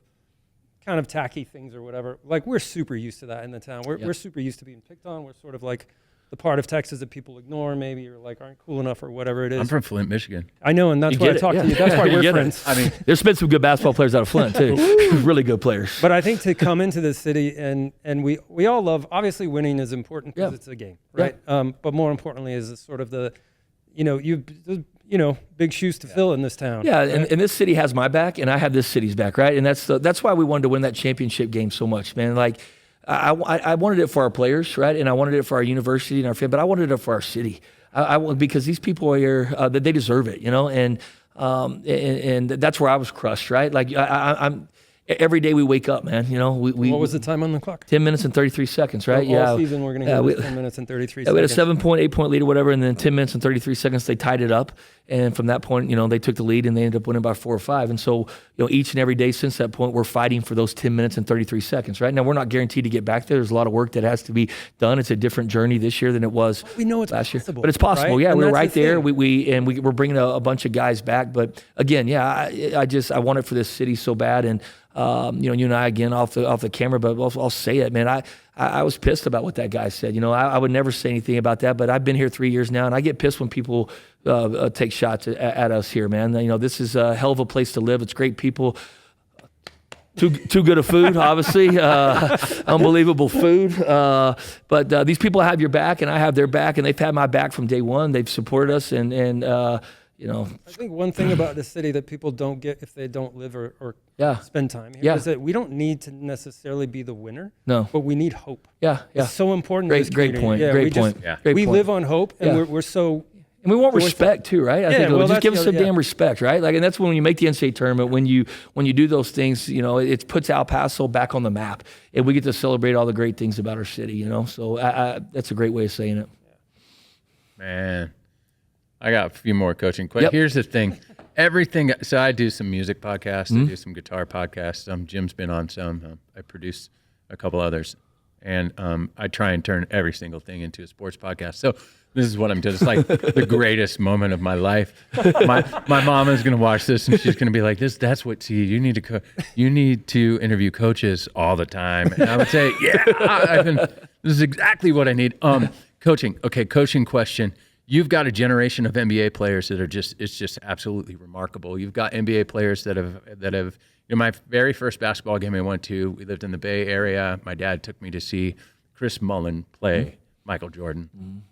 kind of tacky things or whatever. Like we're super used to that in the town. We're super used to being picked on. We're sort of like the part of Texas that people ignore maybe or like aren't cool enough or whatever it is. I'm from Flint, Michigan. I know, and that's You why I get it, talked yeah. to you. That's why You we're get it. friends. I mean, there's been some good basketball players out of Flint too. Really good players. But I think to come into this city and we all love, obviously winning is important because Yeah. it's a game, right? But more importantly is sort of the, big shoes to fill in this town. Yeah, right? and this city has my back, and I have this city's back, right? And that's why we wanted to win that championship game so much, man. Like, I wanted it for our players, right? And I wanted it for our university and our family, but I wanted it for our city. Because these people are here, that they deserve it, and that's where I was crushed, right? Like I'm. every day we wake up, man. You know, What was the time on the clock? 10 minutes and 33 seconds, right? All season we're going to get 10 minutes and 33 we had a seconds. 8-point lead or whatever, and then 10 minutes and 33 seconds, they tied it up. And from that point, you know, they took the lead and they ended up winning by 4 or 5. And so, you know, each and every day since that point, we're fighting for those 10 minutes and 33 seconds, right? Now, we're not guaranteed to get back there. There's a lot of work that has to be done. It's a different journey this year than it was We know it's last possible. year. But it's possible, right? yeah. And We're that's right the there. thing. We're bringing a bunch of guys back. But again, yeah, I want it for this city so bad. And, you know, you and I, again, off the camera, but I'll say it, man. I was pissed about what that guy said. You know, I would never say anything about that, but I've been here 3 years now, and I get pissed when people take shots at us here, man. You know, this is a hell of a place to live. It's great people. Too good of food, obviously. Unbelievable food. But these people have your back, and I have their back, and they've had my back from day one. They've supported us, and you know. I think one thing about the city that people don't get if they don't live or Yeah. spend time here Yeah. is that we don't need to necessarily be the winner, No. but we need hope. Yeah. It's so important. to Great, this great community. point. Yeah, Great we just- point. Yeah. Great we point. live on hope, and Yeah. we're so. And we want What's respect too, right? I Yeah, think well, just give that's us some the- yeah. damn respect, right? Like, and that's when you make the NCAA tournament, when you do those things, you know, it puts El Paso back on the map, and we get to celebrate all the great things about our city, you know. So that's a great way of saying it. Man, I got a few more coaching questions. Yep. Here's the thing. Everything. So I do some music podcasts. I do some guitar podcasts. Jim's been on some. I produce a couple others. And I try and turn every single thing into a sports podcast. So this is what I'm doing. It's like the greatest moment of my life. My mom is going to watch this, and she's going to be like, that's what, you need to you need to interview coaches all the time. And I would say, yeah, this is exactly what I need. Coaching. Okay, coaching question. You've got a generation of NBA players that are it's just absolutely remarkable. You've got NBA players that have, you know, my very first basketball game I went to, we lived in the Bay Area. My dad took me to see Chris Mullin play Michael Jordan.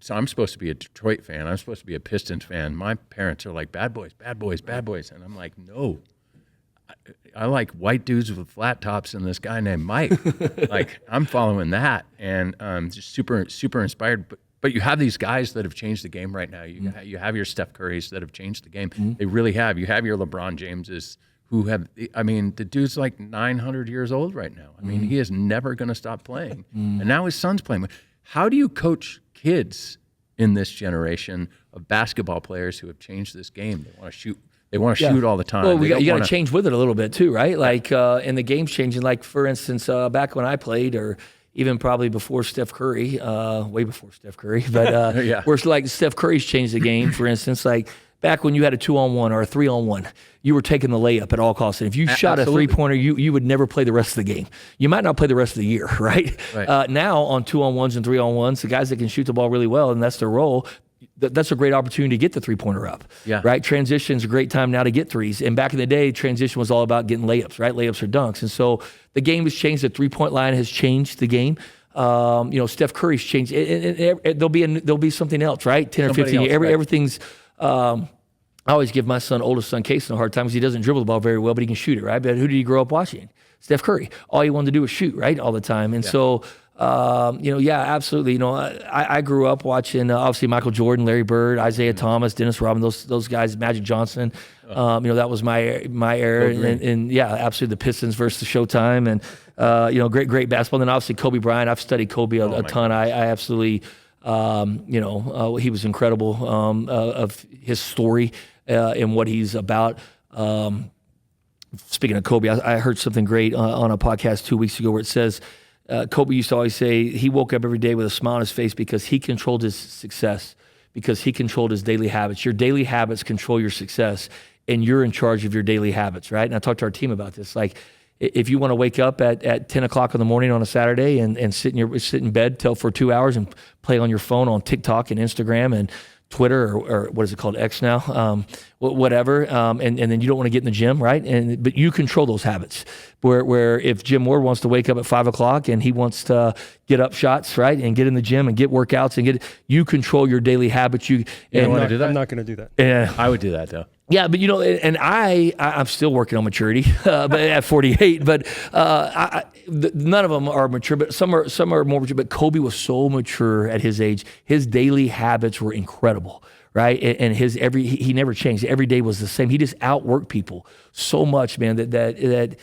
So I'm supposed to be a Detroit fan. I'm supposed to be a Pistons fan. My parents are like, bad boys, bad boys, bad boys. And I'm like, no. I like white dudes with flat tops and this guy named Mike. Like, I'm following that, and just super, super inspired. But you have these guys that have changed the game right now. You have your Steph Currys that have changed the game. They really have. You have your LeBron Jameses who have, I mean, the dude's like 900 years old right now. I mean, he is never going to stop playing. And now his son's playing. How do you coach kids in this generation of basketball players who have changed this game? They want to shoot. They want to shoot all the time. Well, you got to change with it a little bit too, right? Like, and the game's changing. Like, for instance, back when I played, or even probably before Steph Curry, way before Steph Curry, but Yeah. where like Steph Curry's changed the game. For instance, like back when you had a 2-on-1 or a 3-on-1, you were taking the layup at all costs. And if you shot absolutely. a 3-pointer, you would never play the rest of the game. You might not play the rest of the year, right? Right. Now on 2-on-1s and 3-on-1s, the guys that can shoot the ball really well, and that's their role, that's a great opportunity to get the 3-pointer up. Yeah. Right? Transition's a great time now to get threes. And back in the day, transition was all about getting layups, right? Layups or dunks. And so the game has changed. The 3-point line has changed the game. You know, Steph Curry's changed. There'll be something else, right? 10 or Somebody 15 else, years. right. Everything's. I always give my oldest son, Case, a hard time because he doesn't dribble the ball very well, but he can shoot it, right? But who did he grow up watching? Steph Curry. All he wanted to do was shoot, right, all the time. And so, you know, yeah, absolutely. You know, I grew up watching obviously Michael Jordan, Larry Bird, Isaiah Thomas, Dennis Rodman, those guys, Magic Johnson. You know, that was my era, and yeah, absolutely the Pistons versus Showtime, and you know, great basketball. And then obviously Kobe Bryant. I've studied Kobe a ton. I absolutely, you know, he was incredible of his story and what he's about. Speaking of Kobe, I heard something great on a podcast 2 weeks ago where it says Kobe used to always say he woke up every day with a smile on his face because he controlled his success, because he controlled his daily habits. Your daily habits control your success, and you're in charge of your daily habits, right? And I talked to our team about this. Like, if you want to wake up at 10 o'clock in the morning on a Saturday and sit in bed for 2 hours and play on your phone on TikTok and Instagram and Twitter or what is it called, X now, whatever, and then you don't want to get in the gym, right? But you control those habits. Where if Jim Ward wants to wake up at 5 o'clock and he wants to get up shots, right, and get in the gym and get workouts and you control your daily habits. You don't want to do that? I'm not going to do that. Yeah. I would do that though. Yeah, but you know, and I'm still working on maturity, but at 48. But none of them are mature, but some are more mature. But Kobe was so mature at his age. His daily habits were incredible, right? And he never changed. Every day was the same. He just outworked people so much, man, that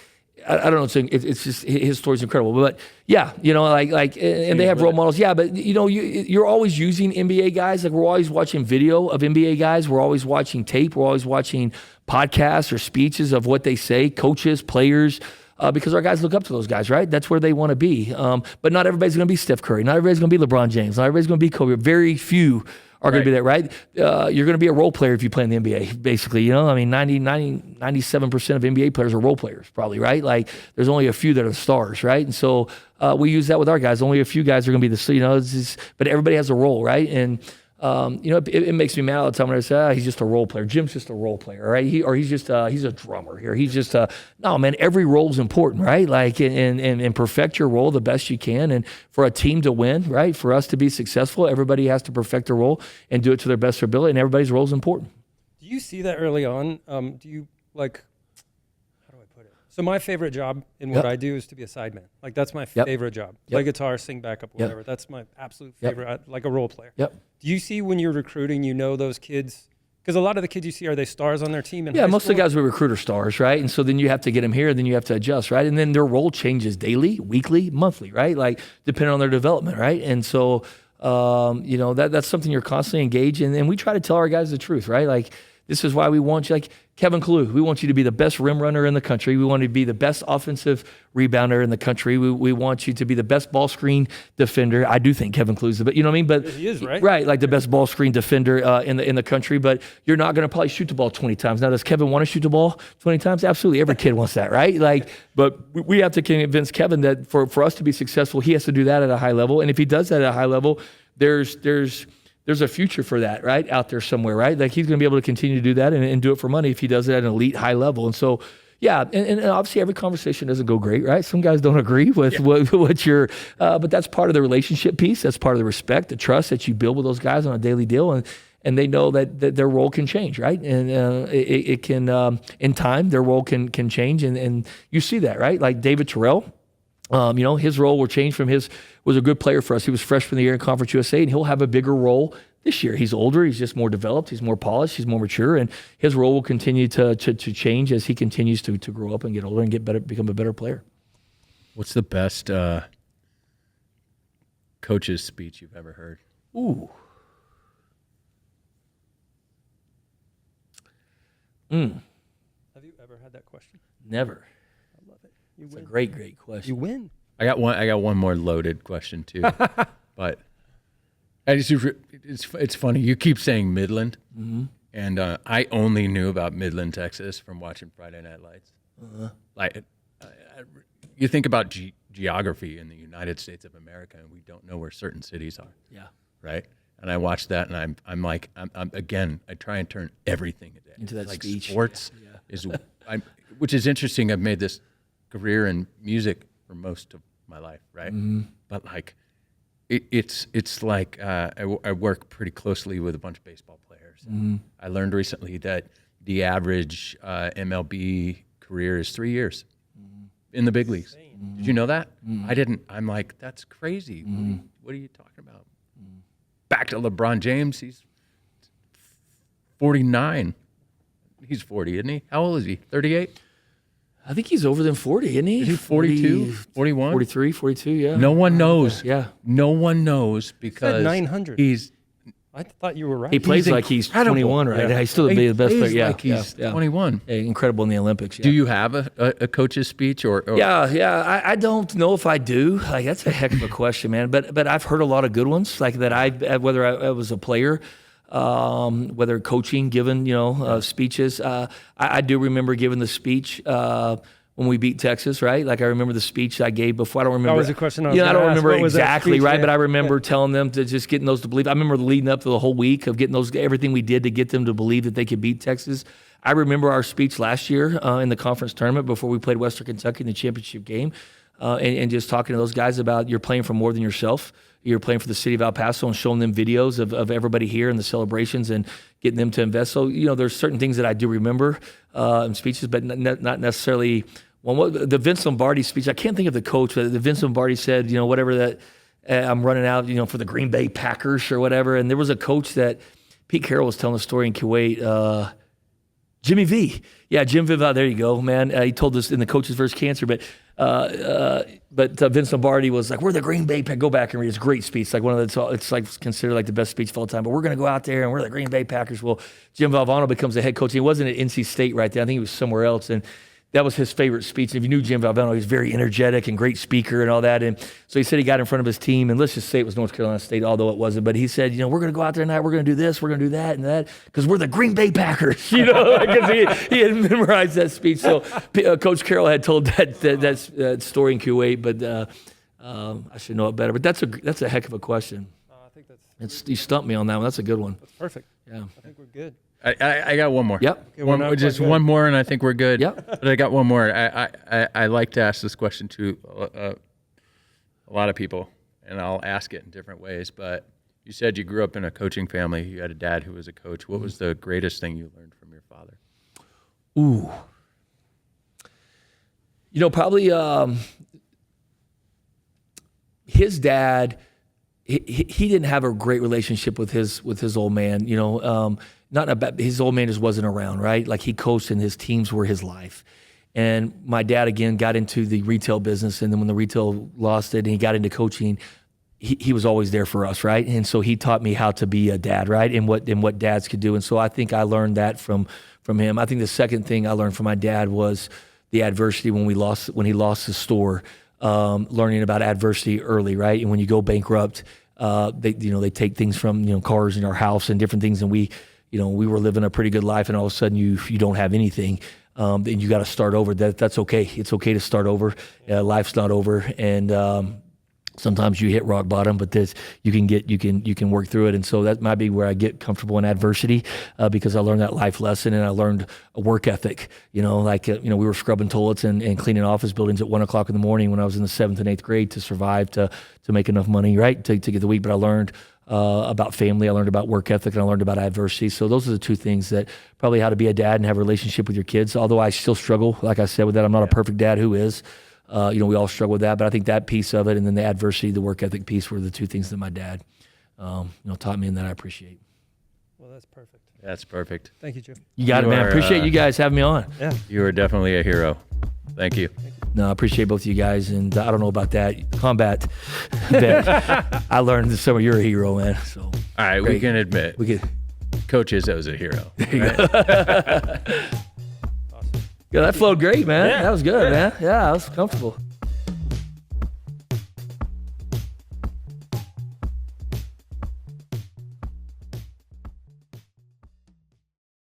I don't know. It's just, his story's incredible. But yeah, and they have role models. Yeah, but you're always using NBA guys. Like, we're always watching video of NBA guys. We're always watching tape. We're always watching podcasts or speeches of what they say, coaches, players, because our guys look up to those guys, right? That's where they want to be. But not everybody's going to be Steph Curry. Not everybody's going to be LeBron James. Not everybody's going to be Kobe. Very few are going to be that, right? You're going to be a role player if you play in the NBA, basically. 97% of NBA players are role players, probably, right? Like, there's only a few that are stars, right? And so we use that with our guys. Only a few guys are going to be but everybody has a role, right? And it makes me mad all the time when I say, he's just a role player. Jim's just a role player, right? He's a drummer here. He's just no, man. Every role is important, right? Like, and perfect your role the best you can. And for a team to win, right? For us to be successful, everybody has to perfect their role and do it to their best ability. And everybody's role is important. Do you see that early on? Do you how do I put it? So my favorite job in what I do is to be a sideman. Like, that's my favorite job. Play guitar, sing backup, whatever. That's my absolute favorite. Like a role player. Yep. Do you see when you're recruiting, those kids? Because a lot of the kids you see, are they stars on their team? Most of the guys we recruit are stars, right? And so then you have to get them here, then you have to adjust, right? And then their role changes daily, weekly, monthly, right? Like, depending on their development, right? And so, that's something you're constantly engaged in. And we try to tell our guys the truth, right? Like, this is why we want you, like Kevin Kalu, we want you to be the best rim runner in the country. We want you to be the best offensive rebounder in the country. We want you to be the best ball screen defender. I do think Kevin Kalu's but you know what I mean? But he is, right? Right, like the best ball screen defender in the country, but you're not going to probably shoot the ball 20 times. Now, does Kevin want to shoot the ball 20 times? Absolutely. Every kid wants that, right? Like, but we have to convince Kevin that for us to be successful, he has to do that at a high level. And if he does that at a high level, there's a future for that, right, out there somewhere, right? Like, he's going to be able to continue to do that and do it for money if he does it at an elite high level. And so, and obviously every conversation doesn't go great, right? Some guys don't agree with what you're, but that's part of the relationship piece. That's part of the respect, the trust that you build with those guys on a daily deal. And they know that their role can change, right? And it can, in time, their role can change. And you see that, right? Like David Terrell. His role will change was a good player for us. He was freshman of the year in Conference USA, and he'll have a bigger role this year. He's older, he's just more developed, he's more polished, he's more mature, and his role will continue to change as he continues to grow up and get older and get better, become a better player. What's the best coach's speech you've ever heard? Ooh. Have you ever had that question? Never. I love it. It's a great question. You win. I got one more loaded question too, but it's funny. You keep saying Midland, and I only knew about Midland, Texas, from watching Friday Night Lights. Like, you think about geography in the United States of America, and we don't know where certain cities are. Yeah. Right. And I watch that, and I'm like, again, I try and turn everything into that like speech. Sports is, which is interesting. I've made this career in music for most of my life, right? But like, it's like I work pretty closely with a bunch of baseball players. I learned recently that the average MLB career is 3 years in the big leagues. Did you know that? I didn't. I'm like, that's crazy. What are you talking about? Back to LeBron James. He's 49. He's 40, isn't he? How old is he? 38? I think he's over than 40, isn't he? Is he 42? 41? 43, 42, yeah. No one knows. Yeah. No one knows because 900. I thought you were right. He plays like he's 21, right? Yeah. He's still be the best player. Yeah, like he's 21. Yeah, incredible in the Olympics. Yeah. Do you have a coach's speech or? Yeah. I don't know if I do. Like, that's a heck of a question, man. But I've heard a lot of good ones. Like that. Whether I was a player, whether coaching, given speeches. I do remember giving the speech. When we beat Texas, right? Like, I remember the speech I gave before. I don't remember. That was a question I was I don't remember what exactly, speech, right? yeah. But I remember telling them to just getting those to believe. I remember leading up to the whole week of getting everything we did to get them to believe that they could beat Texas. I remember our speech last year in the conference tournament before we played Western Kentucky in the championship game, and just talking to those guys about you're playing for more than yourself. You're playing for the city of El Paso and showing them videos of everybody here and the celebrations and getting them to invest. So, there's certain things that I do remember in speeches, but not necessarily. Well, the Vince Lombardi speech, I can't think of the coach, but the Vince Lombardi said, whatever that I'm running out, for the Green Bay Packers or whatever. And there was a coach that Pete Carroll was telling a story in Kuwait. Jimmy V. Yeah, Jim Viva. There you go, man. He told us in the Coaches vs. Cancer, but Vince Lombardi was like, "We're the Green Bay Packers." Go back and read. It's a great speech. It's like one of the. It's like considered like the best speech of all time. But we're going to go out there and we're the Green Bay Packers. Well, Jim Valvano becomes the head coach. He wasn't at NC State right there. I think he was somewhere else, and that was his favorite speech. And if you knew Jim Valvano, he was very energetic and great speaker and all that. And so he said he got in front of his team, and let's just say it was North Carolina State, although it wasn't. But he said, we're going to go out there tonight. We're going to do this. We're going to do that and that because we're the Green Bay Packers. Because he had memorized that speech. So Coach Carroll had told that story in Kuwait, but I should know it better. But that's a heck of a question. I think You stumped me on that one. That's a good one. that's perfect. Yeah. I think we're good. I got one more. Yep. Okay, we're not Just quite good. one more, and I think we're good. Yep. But I got one more. I like to ask this question to a lot of people, and I'll ask it in different ways. But you said you grew up in a coaching family. You had a dad who was a coach. What was the greatest thing you learned from your father? Ooh. Probably his dad. He didn't have a great relationship with his old man. Not about his old man just wasn't around, right? Like he coached and his teams were his life. And my dad again got into the retail business, and then when the retail lost it and he got into coaching, he was always there for us, right? And so he taught me how to be a dad, right? And what dads could do. And so I think I learned that from him. I think the second thing I learned from my dad was the adversity when he lost his store. Learning about adversity early, right? And when you go bankrupt, they take things from cars in our house and different things, and we were living a pretty good life, and all of a sudden you don't have anything, then you got to start over. That's okay. It's okay to start over. Life's not over, and sometimes you hit rock bottom, but you can work through it. And so that might be where I get comfortable in adversity, because I learned that life lesson, and I learned a work ethic. We were scrubbing toilets and cleaning office buildings at 1 o'clock in the morning when I was in the 7th and 8th grade to survive, to make enough money, right, to get the week. But I learned about family, I learned about work ethic, and I learned about adversity. So those are the two things that probably how to be a dad and have a relationship with your kids. Although I still struggle, like I said, with that. I'm not a perfect dad. Who is? We all struggle with that, but I think that piece of it, and then the adversity, the work ethic piece, were the two things that my dad, taught me, and that I appreciate. Well, that's perfect. That's perfect. Thank you, Joe. You got it, man. I appreciate you guys having me on. Yeah. You are definitely a hero. Thank you. No, I appreciate both of you guys, and I don't know about that combat. I learned that some of you're a hero, man. So All right, great. we can admit We could. Coach Izzo's a hero. Awesome. Yeah, that flowed great, man. That was good, man. Yeah, I was comfortable.